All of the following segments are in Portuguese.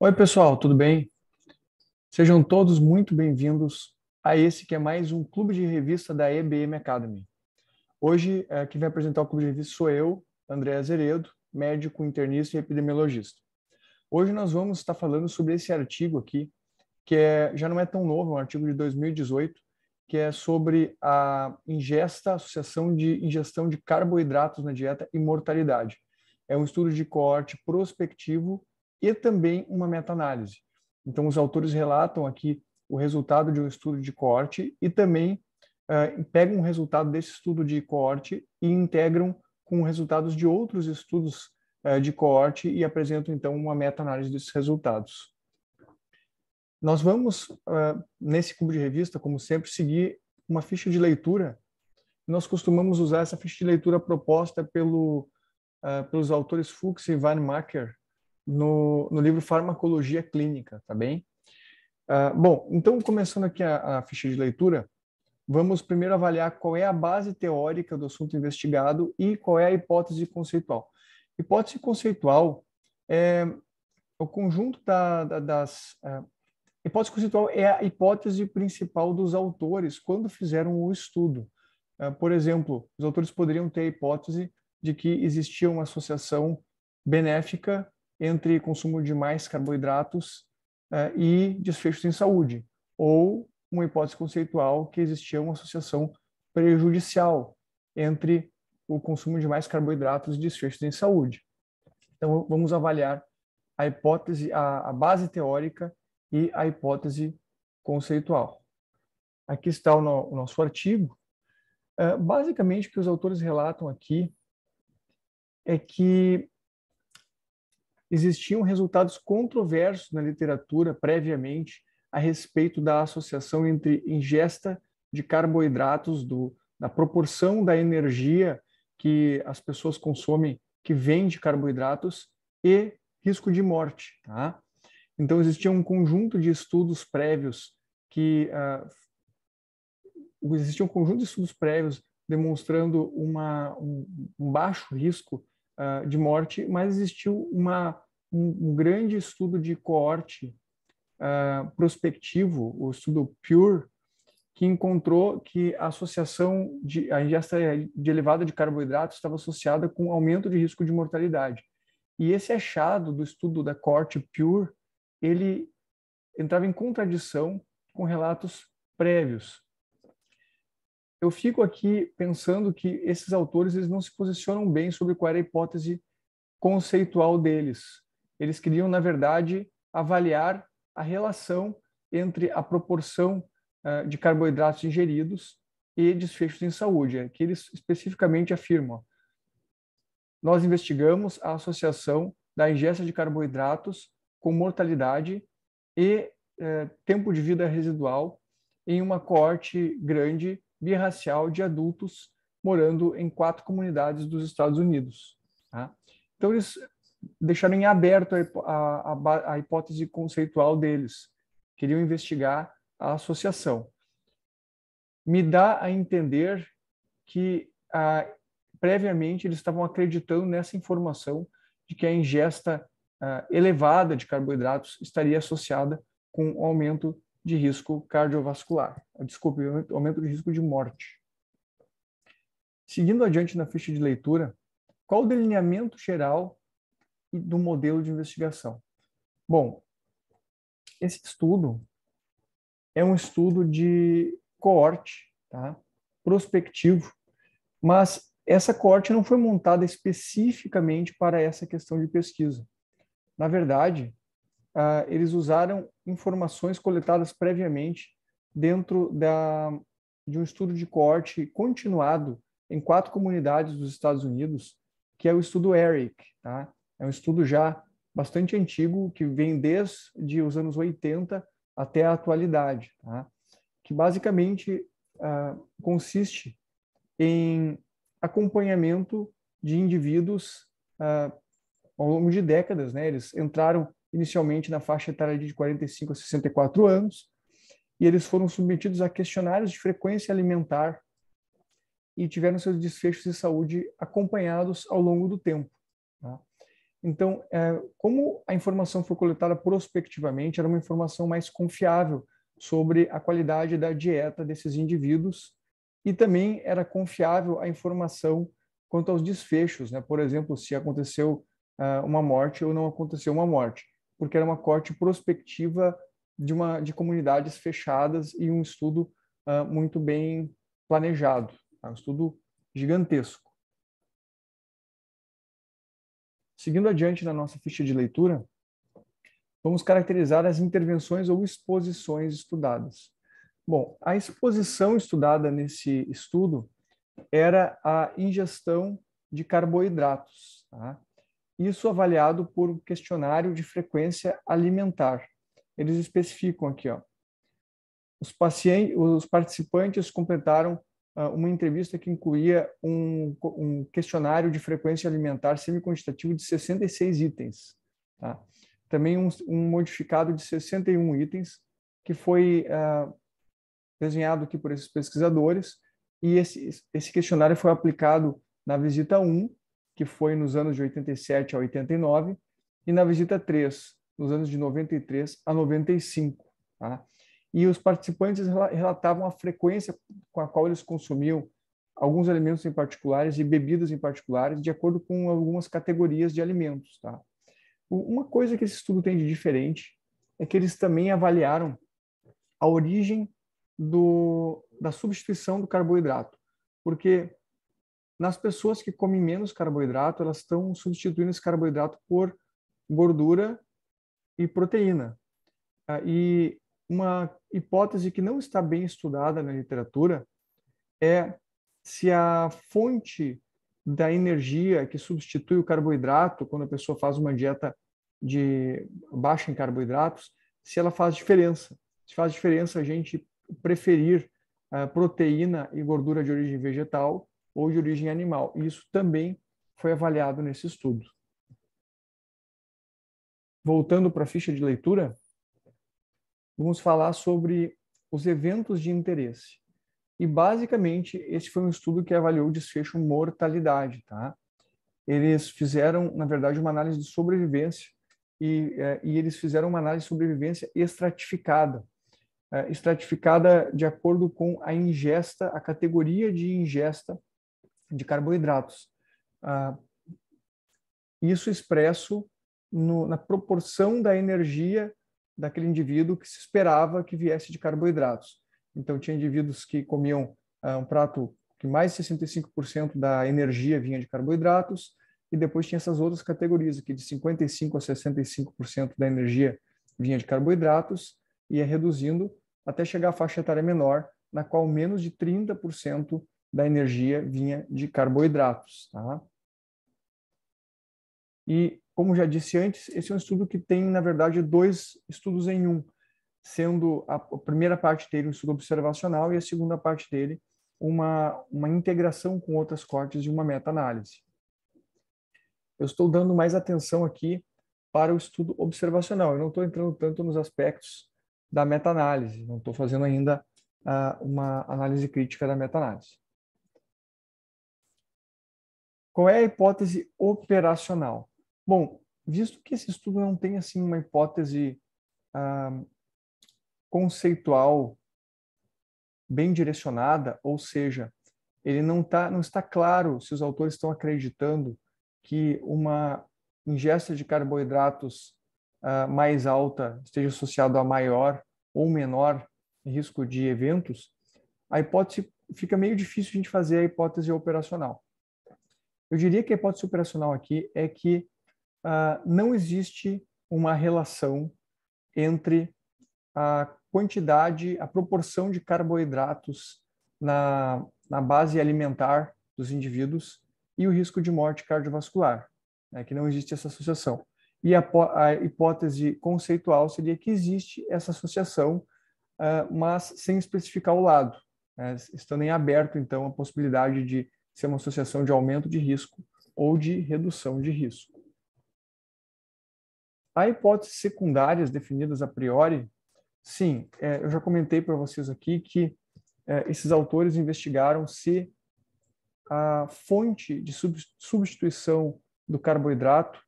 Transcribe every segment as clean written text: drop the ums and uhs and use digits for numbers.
Oi, pessoal, tudo bem? Sejam todos muito bem-vindos a esse que é mais um clube de revista da EBM Academy. Hoje, quem vai apresentar o clube de revista sou eu, André Azeredo, médico, internista e epidemiologista. Hoje nós vamos estar falando sobre esse artigo aqui, já não é tão novo, é um artigo de 2018, que é sobre a associação de ingestão de carboidratos na dieta e mortalidade. É um estudo de coorte prospectivo e também uma meta-análise. Então, os autores relatam aqui o resultado de um estudo de coorte e também pegam o resultado desse estudo de coorte e integram com resultados de outros estudos de coorte e apresentam, então, uma meta-análise desses resultados. Nós vamos, nesse clube de revista, como sempre, seguir uma ficha de leitura. Nós costumamos usar essa ficha de leitura proposta pelos autores Fuchs e Weizmacher no livro Farmacologia Clínica, tá bem? Bom, então, começando aqui a ficha de leitura, vamos primeiro avaliar qual é a base teórica do assunto investigado e qual é a hipótese conceitual. Hipótese conceitual é o conjunto das... hipótese conceitual é a hipótese principal dos autores quando fizeram o estudo. Por exemplo, os autores poderiam ter a hipótese de que existia uma associação benéfica entre consumo de mais carboidratos e desfechos em saúde, ou uma hipótese conceitual que existia uma associação prejudicial entre o consumo de mais carboidratos e desfechos em saúde. Então, vamos avaliar a hipótese, a base teórica e a hipótese conceitual. Aqui está o nosso artigo. Basicamente, o que os autores relatam aqui é que existiam resultados controversos na literatura previamente a respeito da associação entre ingesta de carboidratos, da proporção da energia que as pessoas consomem que vem de carboidratos e risco de morte. Tá? Então, existia um conjunto de estudos prévios demonstrando um baixo risco de morte, mas existiu um grande estudo de coorte prospectivo, o estudo PURE, que encontrou que a ingesta de elevada de carboidratos estava associada com aumento de risco de mortalidade. E esse achado do estudo da coorte PURE, ele entrava em contradição com relatos prévios. Eu fico aqui pensando que esses autores eles não se posicionam bem sobre qual era a hipótese conceitual deles. Eles queriam, na verdade, avaliar a relação entre a proporção de carboidratos ingeridos e desfechos em saúde, que eles especificamente afirmam. Nós investigamos a associação da ingesta de carboidratos com mortalidade e tempo de vida residual em uma coorte grande birracial de adultos morando em 4 comunidades dos Estados Unidos. Tá? Então, eles deixaram em aberto a hipótese conceitual deles. Queriam investigar a associação. Me dá a entender que, previamente, eles estavam acreditando nessa informação de que a ingesta elevada de carboidratos estaria associada com um aumento de risco cardiovascular. Desculpe, aumento de risco de morte. Seguindo adiante na ficha de leitura, qual o delineamento geral do modelo de investigação? Bom, esse estudo é um estudo de coorte, tá? Prospectivo, mas essa coorte não foi montada especificamente para essa questão de pesquisa. Na verdade, eles usaram informações coletadas previamente dentro de um estudo de coorte continuado em 4 comunidades dos Estados Unidos, que é o estudo ERIC. Tá? É um estudo já bastante antigo, que vem desde os anos 80 até a atualidade, tá? Que basicamente consiste em acompanhamento de indivíduos ao longo de décadas. Né? Eles entraram inicialmente na faixa etária de 45 a 64 anos, e eles foram submetidos a questionários de frequência alimentar e tiveram seus desfechos de saúde acompanhados ao longo do tempo. Tá? Então, como a informação foi coletada prospectivamente, era uma informação mais confiável sobre a qualidade da dieta desses indivíduos e também era confiável a informação quanto aos desfechos, né? Por exemplo, se aconteceu uma morte ou não aconteceu uma morte, porque era uma corte prospectiva de comunidades fechadas e um estudo muito bem planejado, tá? Um estudo gigantesco. Seguindo adiante na nossa ficha de leitura, vamos caracterizar as intervenções ou exposições estudadas. Bom, a exposição estudada nesse estudo era a ingestão de carboidratos, tá? Isso avaliado por um questionário de frequência alimentar. Eles especificam aqui, ó, os participantes completaram uma entrevista que incluía um questionário de frequência alimentar semi-quantitativo de 66 itens. Tá? Também um modificado de 61 itens, que foi desenhado aqui por esses pesquisadores, e esse questionário foi aplicado na visita 1, que foi nos anos de 87 a 89, e na visita 3, nos anos de 93 a 95. Tá? E os participantes relatavam a frequência com a qual eles consumiam alguns alimentos em particulares e bebidas em particulares, de acordo com algumas categorias de alimentos. Tá? Uma coisa que esse estudo tem de diferente é que eles também avaliaram a origem da substituição do carboidrato, porque nas pessoas que comem menos carboidrato, elas estão substituindo esse carboidrato por gordura e proteína. E uma hipótese que não está bem estudada na literatura é se a fonte da energia que substitui o carboidrato, quando a pessoa faz uma dieta baixa em carboidratos, se ela faz diferença. Se faz diferença a gente preferir proteína e gordura de origem vegetal ou de origem animal. E isso também foi avaliado nesse estudo. Voltando para a ficha de leitura, vamos falar sobre os eventos de interesse. E, basicamente, esse foi um estudo que avaliou o desfecho mortalidade. Tá? Eles fizeram, na verdade, uma análise de sobrevivência e eles fizeram uma análise de sobrevivência estratificada. Estratificada de acordo com a ingesta, a categoria de ingesta de carboidratos. Isso expresso na proporção da energia daquele indivíduo que se esperava que viesse de carboidratos. Então, tinha indivíduos que comiam um prato que mais de 65% da energia vinha de carboidratos, e depois tinha essas outras categorias aqui, de 55% a 65% da energia vinha de carboidratos, e ia reduzindo até chegar à faixa etária menor, na qual menos de 30% da energia vinha de carboidratos. Tá? E, como já disse antes, esse é um estudo que tem, na verdade, dois estudos em um, sendo a primeira parte dele um estudo observacional e a segunda parte dele uma integração com outras cortes de uma meta-análise. Eu estou dando mais atenção aqui para o estudo observacional. Eu não estou entrando tanto nos aspectos da meta-análise, não estou fazendo ainda uma análise crítica da meta-análise. Qual é a hipótese operacional? Bom, visto que esse estudo não tem assim uma hipótese conceitual bem direcionada, ou seja, ele não está claro se os autores estão acreditando que uma ingesta de carboidratos mais alta esteja associado a maior ou menor risco de eventos, a hipótese fica meio difícil a gente fazer a hipótese operacional. Eu diria que a hipótese operacional aqui é que não existe uma relação entre a quantidade, a proporção de carboidratos na base alimentar dos indivíduos e o risco de morte cardiovascular, né, que não existe essa associação. E a hipótese conceitual seria que existe essa associação, mas sem especificar o lado, né, estando em aberto, então, a possibilidade de ser uma associação de aumento de risco ou de redução de risco. Há hipóteses secundárias definidas a priori. Sim, eu já comentei para vocês aqui que esses autores investigaram se a fonte de substituição do carboidrato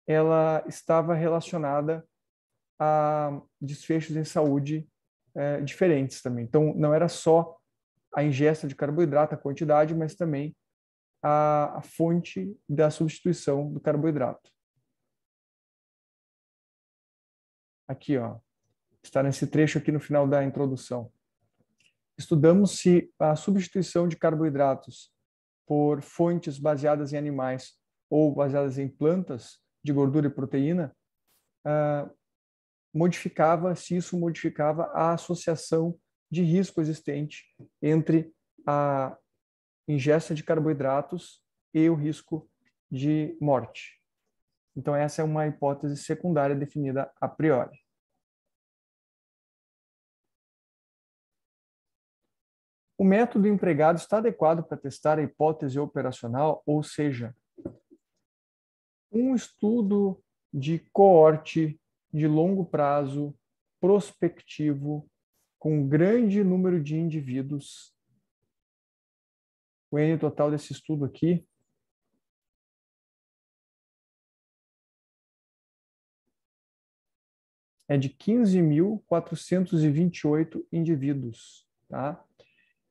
ela estava relacionada a desfechos em saúde diferentes também. Então, não era só a ingesta de carboidrato, a quantidade, mas também a fonte da substituição do carboidrato. Aqui, ó, está nesse trecho aqui no final da introdução. Estudamos se a substituição de carboidratos por fontes baseadas em animais ou baseadas em plantas de gordura e proteína se isso modificava a associação de risco existente entre a ingesta de carboidratos e o risco de morte. Então, essa é uma hipótese secundária definida a priori. O método empregado está adequado para testar a hipótese operacional, ou seja, um estudo de coorte de longo prazo, prospectivo, com um grande número de indivíduos. O N total desse estudo aqui é de 15.428 indivíduos. Tá?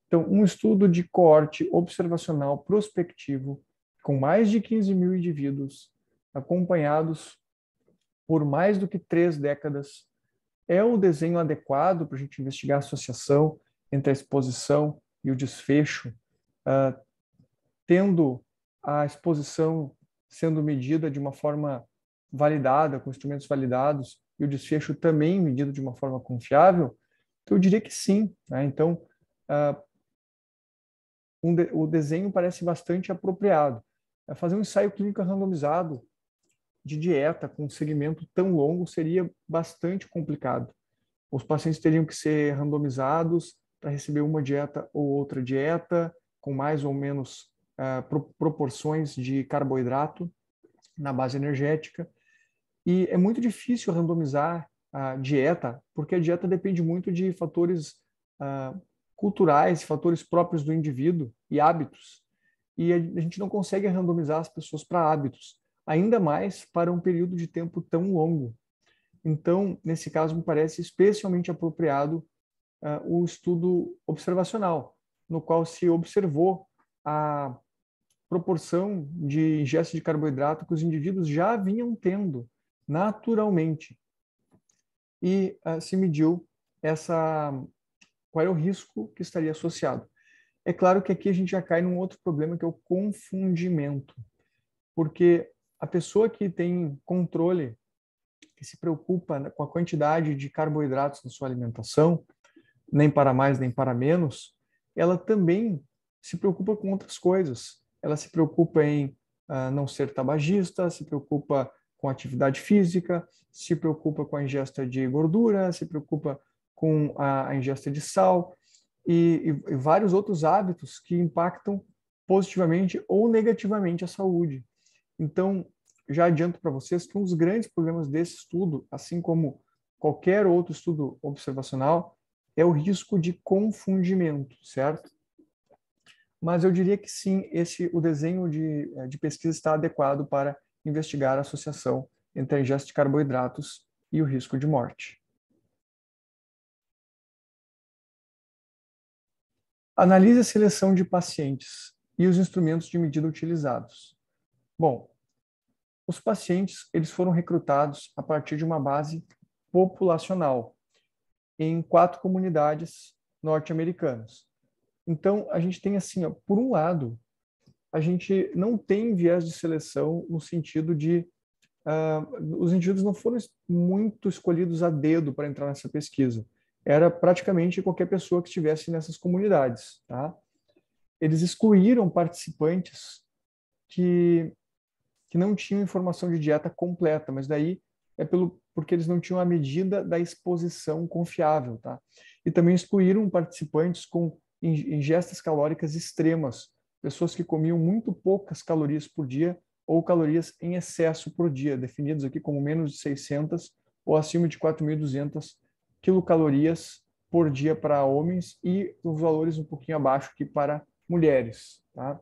Então, um estudo de coorte observacional prospectivo com mais de 15.000 indivíduos acompanhados por mais do que 3 décadas é o desenho adequado para a gente investigar a associação entre a exposição e o desfecho, tendo a exposição sendo medida de uma forma validada, com instrumentos validados, e o desfecho também medido de uma forma confiável, eu diria que sim. Né? Então, o desenho parece bastante apropriado. Fazer um ensaio clínico randomizado de dieta com um segmento tão longo seria bastante complicado. Os pacientes teriam que ser randomizados para receber uma dieta ou outra dieta, com mais ou menos proporções de carboidrato na base energética. E é muito difícil randomizar a dieta, porque a dieta depende muito de fatores culturais, fatores próprios do indivíduo e hábitos. E a gente não consegue randomizar as pessoas para hábitos, ainda mais para um período de tempo tão longo. Então, nesse caso, me parece especialmente apropriado o estudo observacional, no qual se observou a proporção de ingesta de carboidrato que os indivíduos já vinham tendo naturalmente. E se mediu qual é o risco que estaria associado. É claro que aqui a gente já cai num outro problema, que é o confundimento. Porque a pessoa que tem controle, que se preocupa com a quantidade de carboidratos na sua alimentação, nem para mais nem para menos, ela também se preocupa com outras coisas. Ela se preocupa em não ser tabagista, se preocupa com atividade física, se preocupa com a ingesta de gordura, se preocupa com a ingesta de sal e vários outros hábitos que impactam positivamente ou negativamente a saúde. Então, já adianto para vocês que um dos grandes problemas desse estudo, assim como qualquer outro estudo observacional, é o risco de confundimento, certo? Mas eu diria que sim, o desenho de pesquisa está adequado para investigar a associação entre a ingesta de carboidratos e o risco de morte. Analise a seleção de pacientes e os instrumentos de medida utilizados. Bom, os pacientes eles foram recrutados a partir de uma base populacional em 4 comunidades norte-americanas. Então, a gente tem assim, ó, por um lado, a gente não tem viés de seleção no sentido de os indivíduos não foram muito escolhidos a dedo para entrar nessa pesquisa. Era praticamente qualquer pessoa que estivesse nessas comunidades. Tá? Eles excluíram participantes que não tinham informação de dieta completa, mas daí é porque eles não tinham a medida da exposição confiável. Tá? E também excluíram participantes com ingestas calóricas extremas, pessoas que comiam muito poucas calorias por dia ou calorias em excesso por dia, definidos aqui como menos de 600 ou acima de 4.200 quilocalorias por dia para homens e os valores um pouquinho abaixo aqui para mulheres. Tá?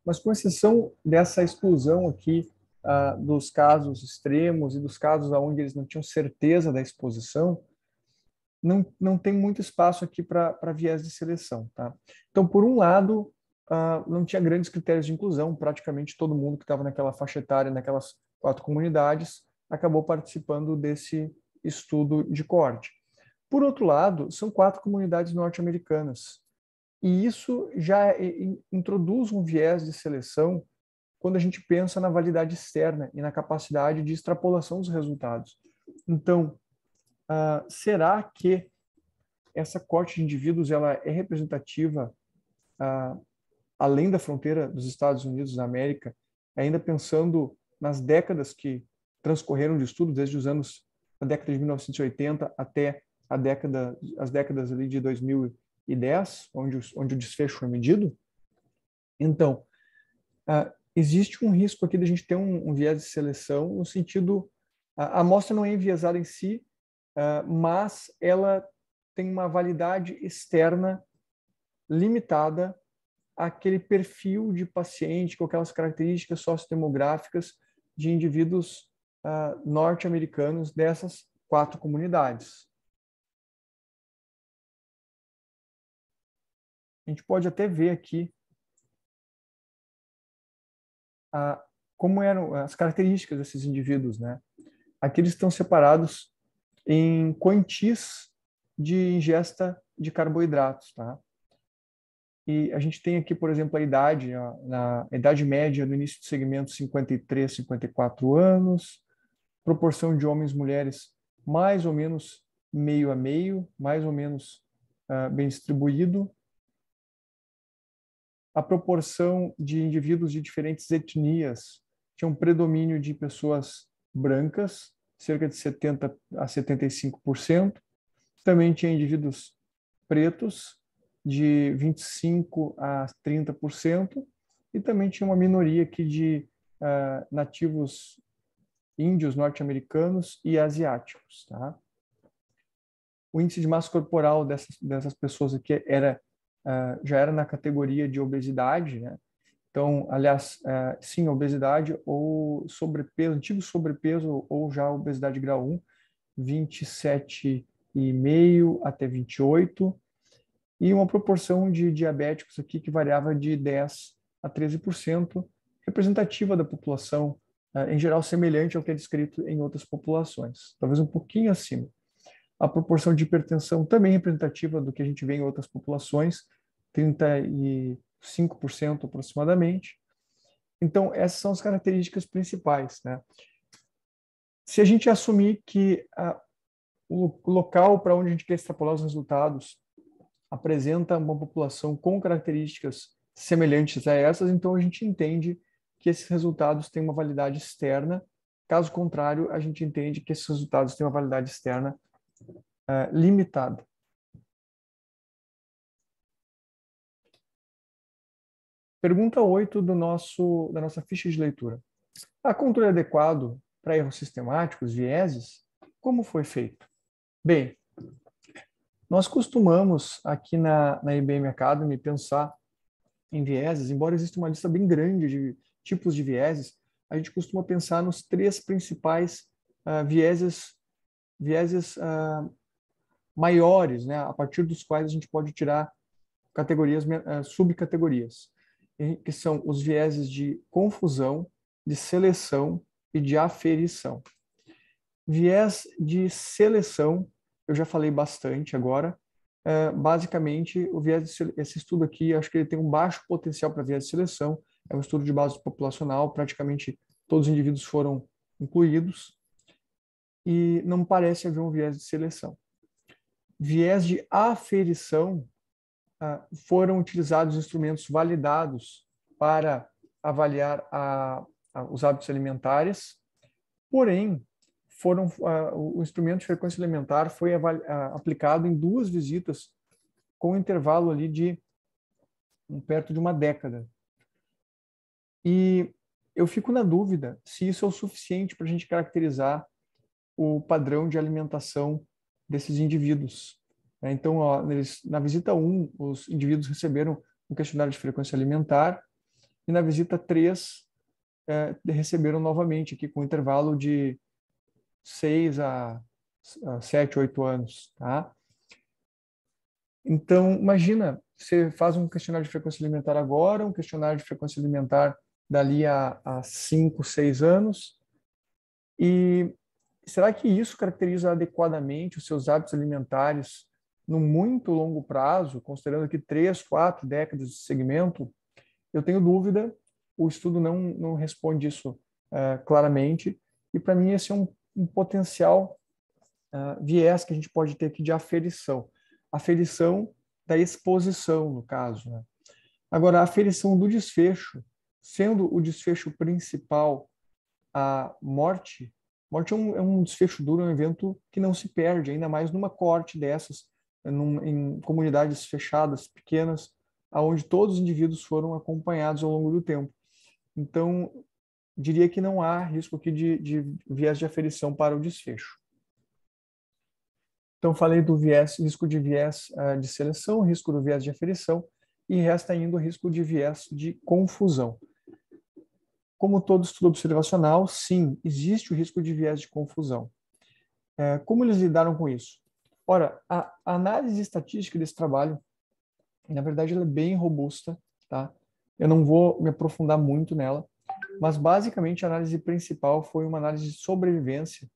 Mas com exceção dessa exclusão aqui dos casos extremos e dos casos onde eles não tinham certeza da exposição, não tem muito espaço aqui para viés de seleção, tá? Então, por um lado, não tinha grandes critérios de inclusão, praticamente todo mundo que estava naquela faixa etária, naquelas 4 comunidades, acabou participando desse estudo de coorte. Por outro lado, são 4 comunidades norte-americanas, e isso já introduz um viés de seleção quando a gente pensa na validade externa e na capacidade de extrapolação dos resultados. Então, será que essa coorte de indivíduos ela é representativa além da fronteira dos Estados Unidos da América, ainda pensando nas décadas que transcorreram de estudo, desde os anos da década de 1980 até as décadas ali de 2010, onde o desfecho foi medido? Então, existe um risco aqui de a gente ter um viés de seleção no sentido, a amostra não é enviesada em si, mas ela tem uma validade externa limitada àquele perfil de paciente com aquelas características sociodemográficas de indivíduos norte-americanos dessas 4 comunidades. A gente pode até ver aqui como eram as características desses indivíduos, né? Aqui eles estão separados em quantis de ingesta de carboidratos, tá? E a gente tem aqui, por exemplo, a idade, na idade média no início do segmento 53, 54 anos, proporção de homens e mulheres mais ou menos meio a meio, mais ou menos bem distribuído, a proporção de indivíduos de diferentes etnias tinha um predomínio de pessoas brancas, cerca de 70 a 75%. Também tinha indivíduos pretos, de 25 a 30%, e também tinha uma minoria aqui de nativos índios norte-americanos e asiáticos. Tá? O índice de massa corporal dessas pessoas aqui já era na categoria de obesidade, né? Então, aliás, sim, obesidade ou sobrepeso, antigo sobrepeso ou já obesidade grau 1, 27,5 até 28, e uma proporção de diabéticos aqui que variava de 10 a 13%, representativa da população, em geral semelhante ao que é descrito em outras populações, talvez um pouquinho acima. A proporção de hipertensão também representativa do que a gente vê em outras populações, 35% aproximadamente. Então, essas são as características principais, né? Se a gente assumir que o local para onde a gente quer extrapolar os resultados apresenta uma população com características semelhantes a essas, então a gente entende que esses resultados têm uma validade externa. Caso contrário, a gente entende que esses resultados têm uma validade externa limitada. Pergunta 8 da nossa ficha de leitura. A controle adequado para erros sistemáticos, vieses, como foi feito? Bem, nós costumamos aqui na IBM Academy pensar em vieses, embora exista uma lista bem grande de tipos de vieses, a gente costuma pensar nos 3 principais vieses maiores, né, a partir dos quais a gente pode tirar categorias, subcategorias, que são os vieses de confusão, de seleção e de aferição. Viés de seleção, eu já falei bastante agora. Basicamente, esse estudo aqui, acho que ele tem um baixo potencial para viés de seleção. É um estudo de base populacional, praticamente todos os indivíduos foram incluídos e não parece haver um viés de seleção. Viés de aferição, foram utilizados instrumentos validados para avaliar os hábitos alimentares, porém, o instrumento de frequência alimentar foi aplicado em 2 visitas com um intervalo ali de perto de uma década. E eu fico na dúvida se isso é o suficiente para a gente caracterizar o padrão de alimentação desses indivíduos. Então, na visita 1, os indivíduos receberam um questionário de frequência alimentar, e na visita 3, receberam novamente aqui com um intervalo de 6 a 7, 8 anos, tá? Então, imagina, você faz um questionário de frequência alimentar agora, um questionário de frequência alimentar dali a 5, 6 anos, e será que isso caracteriza adequadamente os seus hábitos alimentares no muito longo prazo, considerando aqui 3, 4 décadas de segmento? Eu tenho dúvida, o estudo não responde isso claramente, e para mim esse é um potencial viés que a gente pode ter aqui de aferição. Aferição da exposição, no caso, né? Agora, a aferição do desfecho, sendo o desfecho principal a morte, morte é um desfecho duro, é um evento que não se perde, ainda mais numa coorte dessas, em comunidades fechadas, pequenas, aonde todos os indivíduos foram acompanhados ao longo do tempo. Então, diria que não há risco aqui de viés de aferição para o desfecho. Então, falei do viés, risco de viés de seleção, risco do viés de aferição, e resta ainda o risco de viés de confusão. Como todo estudo observacional, sim, existe o risco de viés de confusão. Como eles lidaram com isso? Ora, a análise estatística desse trabalho, na verdade, ela é bem robusta, tá? Eu não vou me aprofundar muito nela, mas basicamente a análise principal foi uma análise de sobrevivência.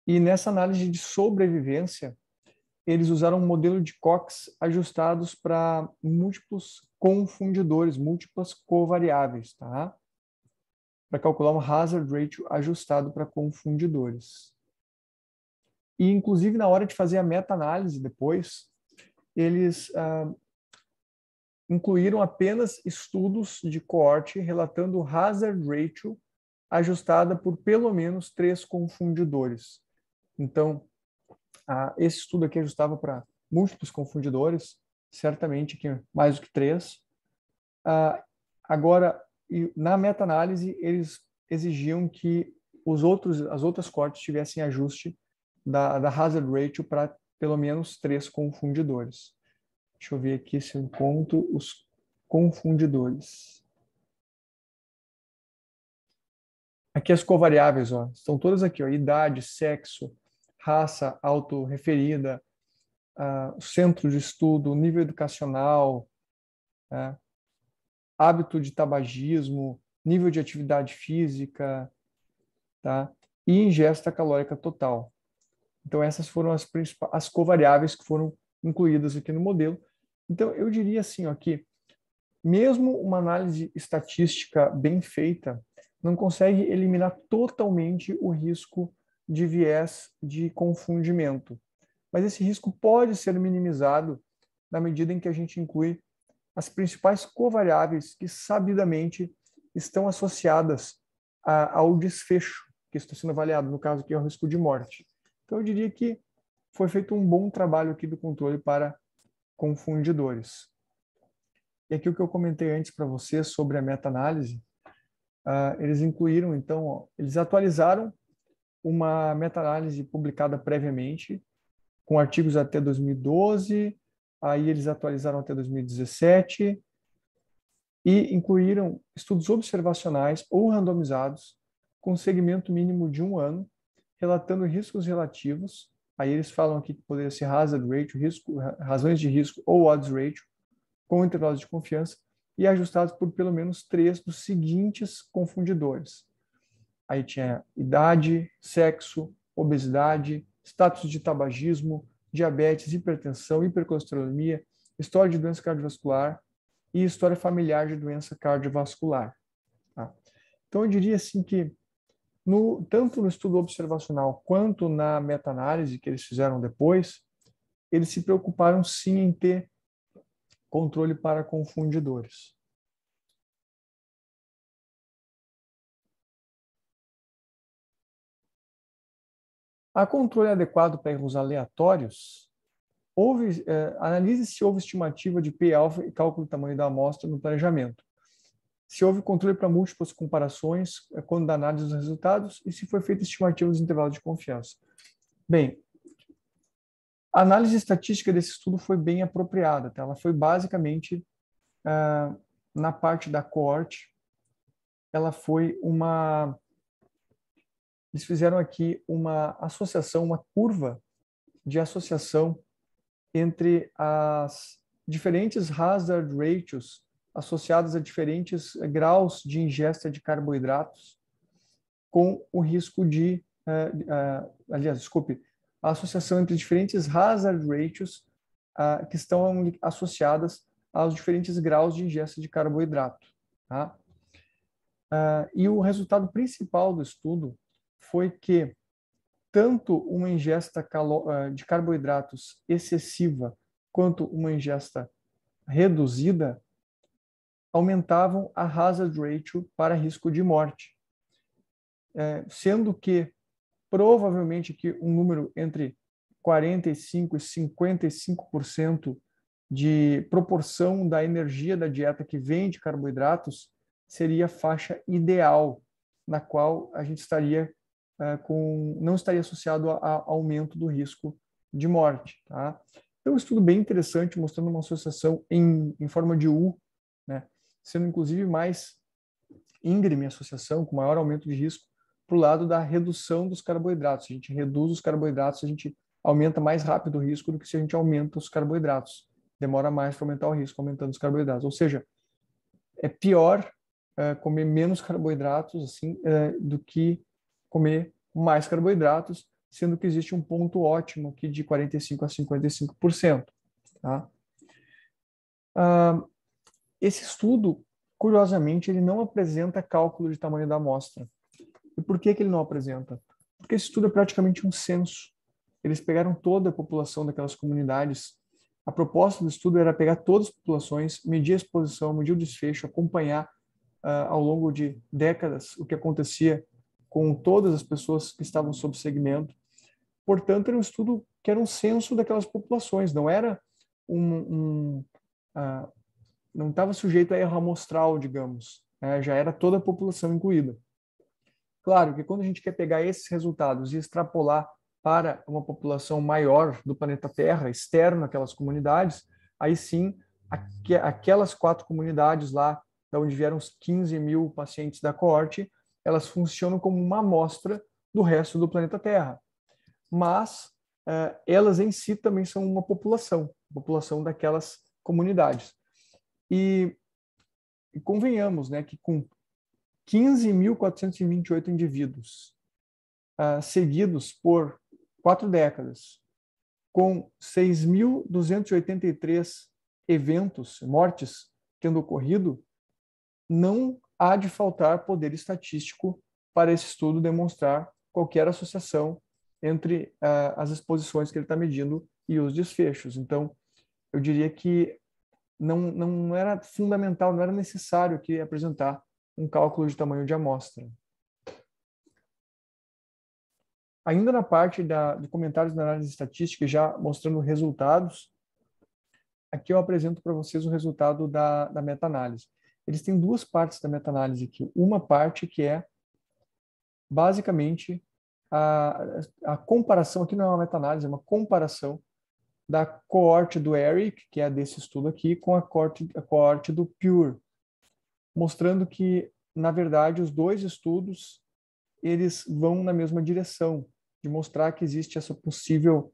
E nessa análise de sobrevivência, eles usaram um modelo de Cox ajustados para múltiplos confundidores, múltiplas covariáveis, tá? Para calcular um hazard ratio ajustado para confundidores. E, inclusive, na hora de fazer a meta-análise depois, eles incluíram apenas estudos de coorte relatando o hazard ratio ajustada por pelo menos 3 confundidores. Então, esse estudo aqui ajustava para múltiplos confundidores, certamente que mais do que 3. Agora, na meta-análise, eles exigiam que as outras coortes tivessem ajuste da hazard ratio para pelo menos 3 confundidores. Deixa eu ver aqui se eu encontro os confundidores. Aqui as covariáveis, ó, estão todas aqui, ó, idade, sexo, raça autorreferida, centro de estudo, nível educacional, hábito de tabagismo, nível de atividade física, tá? E ingesta calórica total. Então, essas foram as covariáveis que foram incluídas aqui no modelo. Então, eu diria assim, ó, que mesmo uma análise estatística bem feita não consegue eliminar totalmente o risco de viés de confundimento. Mas esse risco pode ser minimizado na medida em que a gente inclui as principais covariáveis que sabidamente estão associadas ao desfecho que está sendo avaliado, no caso aqui é o risco de morte. Então eu diria que foi feito um bom trabalho aqui do controle para confundidores. E aqui o que eu comentei antes para você sobre a meta-análise, eles incluíram, então, eles atualizaram uma meta-análise publicada previamente, com artigos até 2012, aí eles atualizaram até 2017, e incluíram estudos observacionais ou randomizados, com segmento mínimo de 1 ano, relatando riscos relativos. Aí eles falam aqui que poderia ser hazard ratio, razões de risco ou odds ratio, com intervalos de confiança, e ajustados por pelo menos 3 dos seguintes confundidores. Aí tinha idade, sexo, obesidade, status de tabagismo, diabetes, hipertensão, hipercolesterolemia, história de doença cardiovascular e história familiar de doença cardiovascular. Tá? Então, eu diria assim que, tanto no estudo observacional quanto na meta-análise que eles fizeram depois, eles se preocuparam sim em ter controle para confundidores. A controle adequado para erros aleatórios, analise se houve estimativa de P-alfa e cálculo do tamanho da amostra no planejamento. Se houve controle para múltiplas comparações quando da análise dos resultados e se foi feita estimativa dos intervalos de confiança. Bem, a análise estatística desse estudo foi bem apropriada. Tá? Ela foi basicamente na parte da coorte, ela foi eles fizeram aqui uma associação, uma curva de associação entre as diferentes hazard ratios associadas a diferentes graus de ingesta de carboidratos com o risco de, aliás, desculpe, a associação entre diferentes hazard ratios que estão associadas aos diferentes graus de ingesta de carboidrato. Tá? E o resultado principal do estudo foi que tanto uma ingesta de carboidratos excessiva quanto uma ingesta reduzida aumentavam a hazard ratio para risco de morte, sendo que provavelmente que um número entre 45% e 55% de proporção da energia da dieta que vem de carboidratos seria a faixa ideal, na qual a gente estaria não estaria associado a aumento do risco de morte. Tá? Então, um estudo bem interessante, mostrando uma associação em forma de U, né? Sendo inclusive mais íngreme a associação, com maior aumento de risco, para o lado da redução dos carboidratos. Se a gente reduz os carboidratos, a gente aumenta mais rápido o risco do que se a gente aumenta os carboidratos. Demora mais para aumentar o risco, aumentando os carboidratos. Ou seja, é pior comer menos carboidratos assim, do que comer mais carboidratos, sendo que existe um ponto ótimo aqui de 45% a 55%. Tá? Esse estudo, curiosamente, ele não apresenta cálculo de tamanho da amostra. E por que ele não apresenta? Porque esse estudo é praticamente um censo. Eles pegaram toda a população daquelas comunidades. A proposta do estudo era pegar todas as populações, medir a exposição, medir o desfecho, acompanhar ao longo de décadas o que acontecia com todas as pessoas que estavam sob segmento. Portanto, era um estudo que era um censo daquelas populações, não era não estava sujeito a erro amostral, digamos, né? Já era toda a população incluída. Claro que quando a gente quer pegar esses resultados e extrapolar para uma população maior do planeta Terra, externo àquelas comunidades, aí sim, aquelas 4 comunidades lá, da onde vieram os 15 mil pacientes da coorte, elas funcionam como uma amostra do resto do planeta Terra. Mas elas em si também são uma população daquelas comunidades. E convenhamos, né, que com 15.428 indivíduos seguidos por 4 décadas, com 6.283 eventos, mortes tendo ocorrido, não há de faltar poder estatístico para esse estudo demonstrar qualquer associação entre as exposições que ele está medindo e os desfechos. Então, eu diria que não era fundamental, não era necessário aqui apresentar um cálculo de tamanho de amostra. Ainda na parte de comentários da análise estatística, já mostrando resultados, aqui eu apresento para vocês o resultado da meta-análise. Eles têm 2 partes da meta-análise aqui. Uma parte que é, basicamente, a comparação, aqui não é uma meta-análise, é uma comparação da coorte do ERIC, que é desse estudo aqui, com a coorte do PURE, mostrando que, na verdade, os 2 estudos eles vão na mesma direção, de mostrar que existe essa possível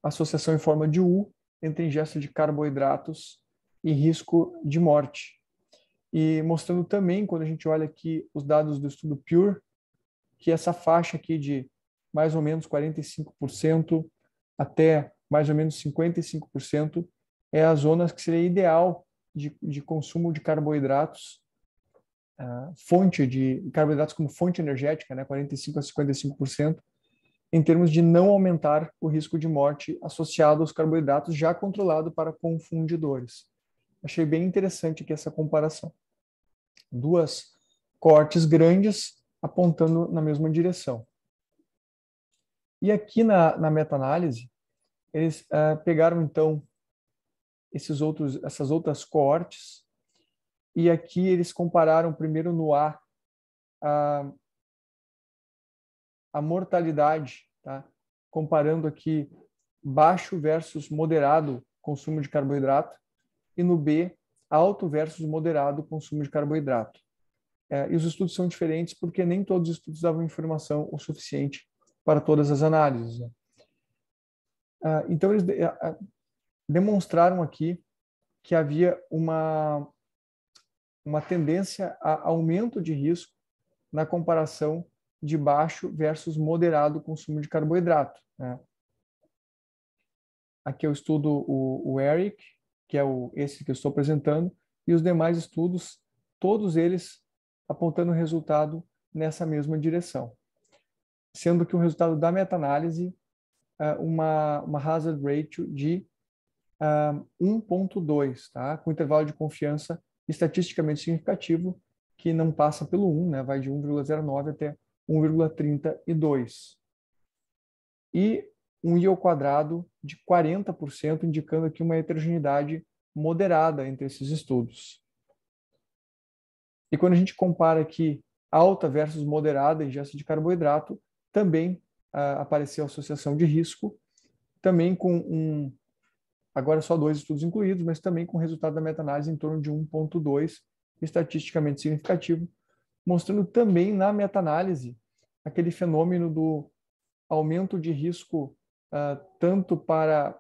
associação em forma de U entre ingesta de carboidratos e risco de morte. E mostrando também, quando a gente olha aqui os dados do estudo PURE, que essa faixa aqui de mais ou menos 45% até mais ou menos 55% é a zona que seria ideal de consumo de carboidratos, fonte de carboidratos como fonte energética, né, 45% a 55%, em termos de não aumentar o risco de morte associado aos carboidratos, já controlado para confundidores. Achei bem interessante aqui essa comparação. 2 coortes grandes apontando na mesma direção. E aqui na meta-análise, eles pegaram, então, essas outras coortes, e aqui eles compararam primeiro no A a mortalidade, tá? Comparando aqui baixo versus moderado consumo de carboidrato, e no B, alto versus moderado consumo de carboidrato. E os estudos são diferentes porque nem todos os estudos davam informação o suficiente para todas as análises, né? Então, eles demonstraram aqui que havia uma tendência a aumento de risco na comparação de baixo versus moderado consumo de carboidrato, né? Aqui eu estudo o ERIC, que é esse que eu estou apresentando, e os demais estudos, todos eles apontando o resultado nessa mesma direção. Sendo que o resultado da meta-análise é uma hazard ratio de 1,2, tá? Com intervalo de confiança estatisticamente significativo, que não passa pelo 1, né? Vai de 1,09 até 1,32. E um I ao quadrado de 40%, indicando aqui uma heterogeneidade moderada entre esses estudos. E quando a gente compara aqui alta versus moderada ingesta de carboidrato, também apareceu associação de risco, também com agora só 2 estudos incluídos, mas também com resultado da meta-análise em torno de 1,2, estatisticamente significativo, mostrando também na meta-análise aquele fenômeno do aumento de risco tanto para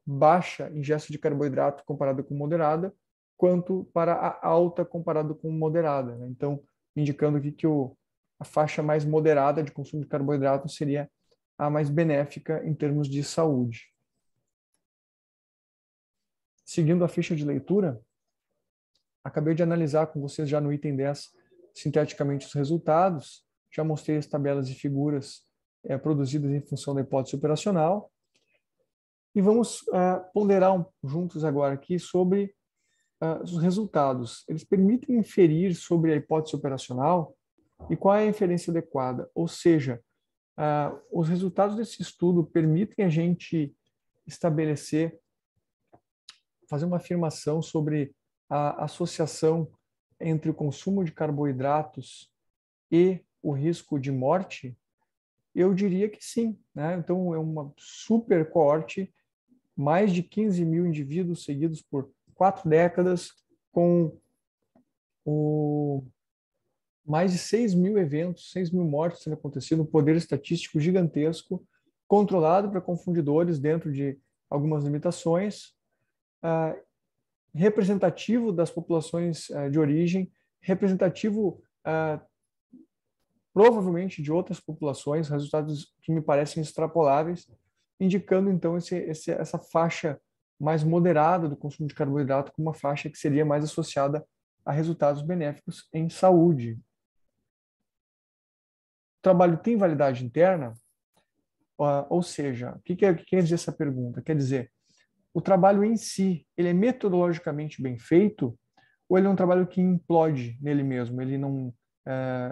baixa ingesta de carboidrato comparada com moderada, quanto para a alta comparada com moderada, né? Então, indicando aqui que a faixa mais moderada de consumo de carboidrato seria a mais benéfica em termos de saúde. Seguindo a ficha de leitura, acabei de analisar com vocês já no item 10 sinteticamente os resultados, já mostrei as tabelas e figuras produzidas em função da hipótese operacional, e vamos ponderar juntos agora aqui sobre os resultados. Eles permitem inferir sobre a hipótese operacional e qual é a inferência adequada, ou seja, os resultados desse estudo permitem a gente estabelecer, fazer uma afirmação sobre a associação entre o consumo de carboidratos e o risco de morte. Eu diria que sim, né? Então, é uma super coorte, mais de 15 mil indivíduos seguidos por 4 décadas, com mais de 6 mil eventos, 6 mil mortes tendo acontecido, um poder estatístico gigantesco, controlado para confundidores dentro de algumas limitações, representativo das populações de origem, representativo provavelmente de outras populações, resultados que me parecem extrapoláveis, indicando então essa faixa mais moderada do consumo de carboidrato como uma faixa que seria mais associada a resultados benéficos em saúde. O trabalho tem validade interna? Ou seja, o que quer dizer essa pergunta? Quer dizer, o trabalho em si, ele é metodologicamente bem feito ou ele é um trabalho que implode nele mesmo? Ele não,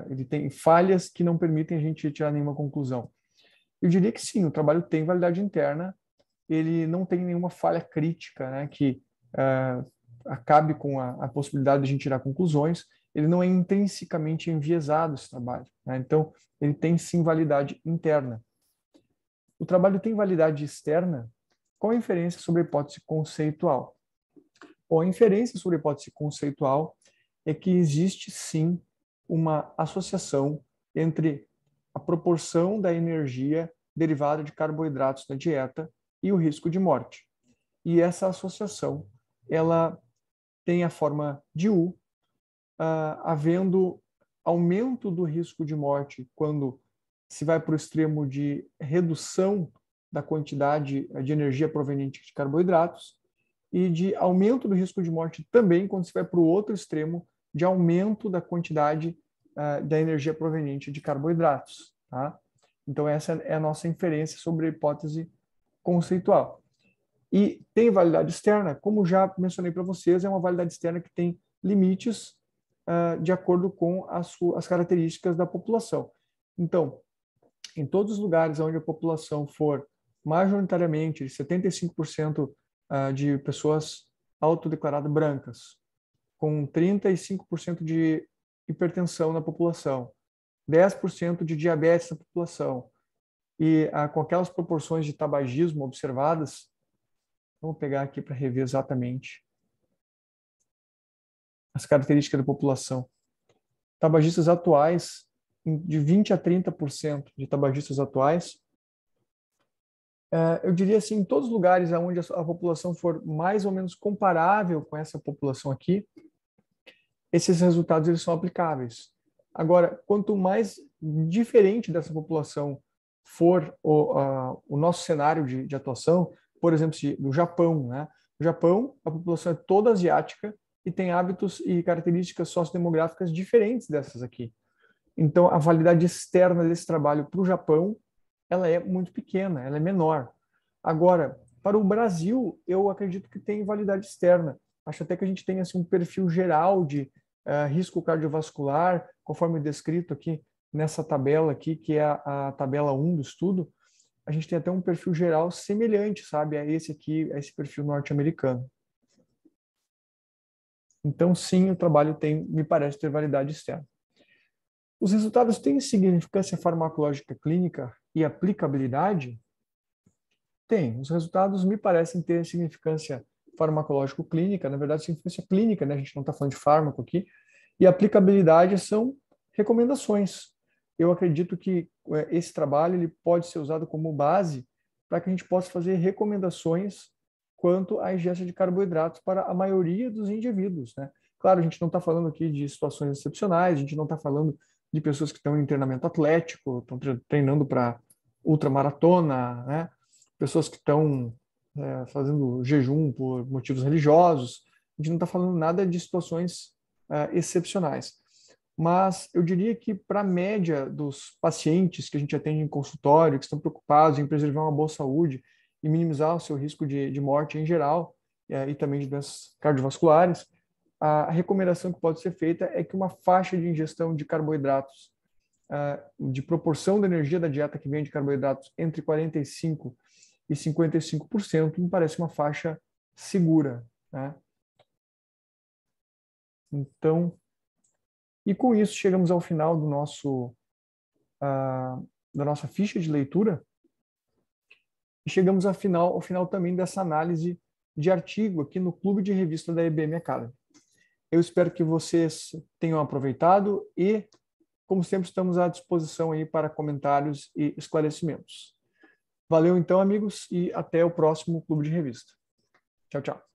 ele tem falhas que não permitem a gente tirar nenhuma conclusão. Eu diria que sim, o trabalho tem validade interna, ele não tem nenhuma falha crítica, né, que acabe com a possibilidade de a gente tirar conclusões, ele não é intrinsecamente enviesado, esse trabalho, né? Então, ele tem sim validade interna. O trabalho tem validade externa com a inferência sobre a hipótese conceitual. Bom, a inferência sobre a hipótese conceitual é que existe sim uma associação entre a proporção da energia derivada de carboidratos na dieta e o risco de morte. E essa associação, ela tem a forma de U, havendo aumento do risco de morte quando se vai para o extremo de redução da quantidade de energia proveniente de carboidratos e de aumento do risco de morte também quando se vai para o outro extremo de aumento da quantidade da energia proveniente de carboidratos, tá? Então, essa é a nossa inferência sobre a hipótese conceitual. E tem validade externa, como já mencionei para vocês, é uma validade externa que tem limites de acordo com as características da população. Então, em todos os lugares onde a população for majoritariamente 75% de pessoas autodeclaradas brancas, com 35% de hipertensão na população, 10% de diabetes na população, e com aquelas proporções de tabagismo observadas, vamos pegar aqui para rever exatamente as características da população. tabagistas atuais, de 20% a 30% de tabagistas atuais. Eu diria assim, em todos os lugares onde a população for mais ou menos comparável com essa população aqui, esses resultados eles são aplicáveis. Agora, quanto mais diferente dessa população for o nosso cenário de atuação, por exemplo, no Japão, né? No Japão, a população é toda asiática e tem hábitos e características sociodemográficas diferentes dessas aqui. Então, a validade externa desse trabalho para o Japão, ela é muito pequena, ela é menor. Agora, para o Brasil, eu acredito que tem validade externa. Acho até que a gente tem assim, um perfil geral de risco cardiovascular, conforme descrito aqui nessa tabela aqui, que é a tabela 1 do estudo. A gente tem até um perfil geral semelhante, sabe, a esse aqui, a esse perfil norte-americano. Então, sim, o trabalho me parece ter validade externa. Os resultados têm significância farmacológica clínica e aplicabilidade? Tem. Os resultados me parecem ter significância farmacológico-clínica, na verdade, significância clínica, né? A gente não está falando de fármaco aqui, e aplicabilidade são recomendações. Eu acredito que esse trabalho ele pode ser usado como base para que a gente possa fazer recomendações quanto à ingesta de carboidratos para a maioria dos indivíduos, né? Claro, a gente não está falando aqui de situações excepcionais, a gente não está falando de pessoas que estão em treinamento atlético, estão treinando para ultramaratona, né? Pessoas que estão fazendo jejum por motivos religiosos. A gente não está falando nada de situações excepcionais. Mas eu diria que para a média dos pacientes que a gente atende em consultório, que estão preocupados em preservar uma boa saúde e minimizar o seu risco de morte em geral, e também de doenças cardiovasculares, a recomendação que pode ser feita é que uma faixa de ingestão de carboidratos, de proporção da energia da dieta que vem de carboidratos entre 45% e 55%, me parece uma faixa segura, né? Então, e com isso chegamos ao final do da nossa ficha de leitura e chegamos ao final também dessa análise de artigo aqui no Clube de Revista da IBM Academy. Eu espero que vocês tenham aproveitado e, como sempre, estamos à disposição aí para comentários e esclarecimentos. Valeu então, amigos, e até o próximo Clube de Revista. Tchau, tchau.